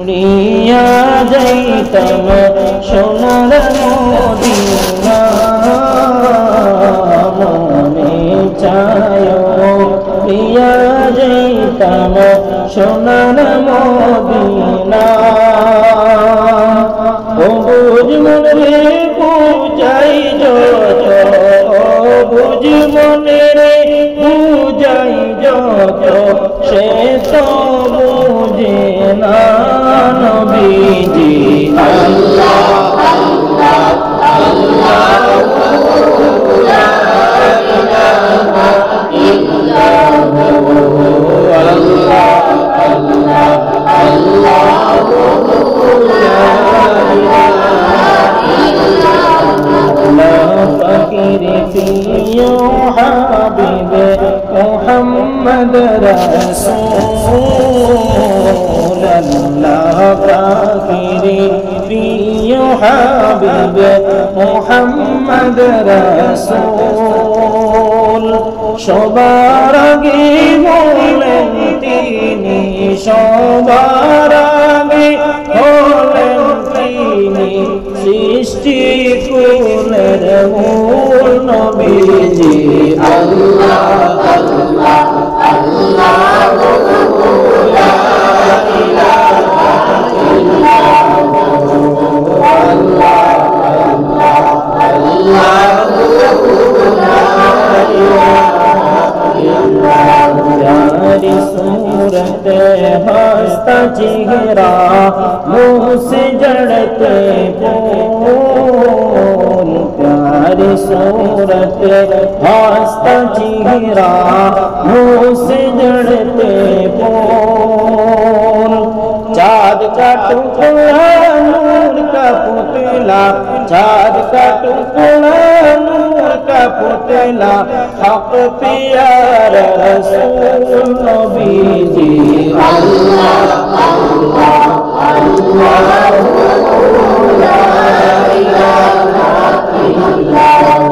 উড়িয়া যাইতাম সোনার মদিনা মনে চায় উড়িয়া যাইতাম সোনার মদিনা বুঝ মনে পূজাই যত বুঝ মনে পূজাই যত সে তো বুঝে না নবীজি আল্লাহ আল্লাহ আল্লাহ লা ইলাহা ইল্লাল্লাহু আল্লাহ আল্লাহ আল্লাহু লা ইলাহা ইল্লাল্লাহ ফকির প্রিয় হাবিব মুহাম্মদ রাসূল আল্লাহ ফকির প্রিয় হাবিব মুহাম্মদ রাসূল সবার আগে বলেন তিনি সবার আগে হলেন তিনি সৃষ্টি কুলের মূল নবীজি আল্লাহ আল্লাহ আল্লাহ লা ইলাহা ইল্লাল্লাহু আল্লাহ আল্লাহ আল্লাহু লা ইলাহা ইল্লাল্লাহু यारी सूरत हस्ता चेहरा मुँह से जड़ते बोल प्यारी सूरत हस्ता चेहरा मुँह से जड़ते बोल चाँद का टुकड़ा नूर का पुतला चाँद का टुकड़ा नूर का पुतला हक प्यारा रसूल नबीजी अल्लाह अल्लाह अल्लाह ला इलाहा इल्लल्लाह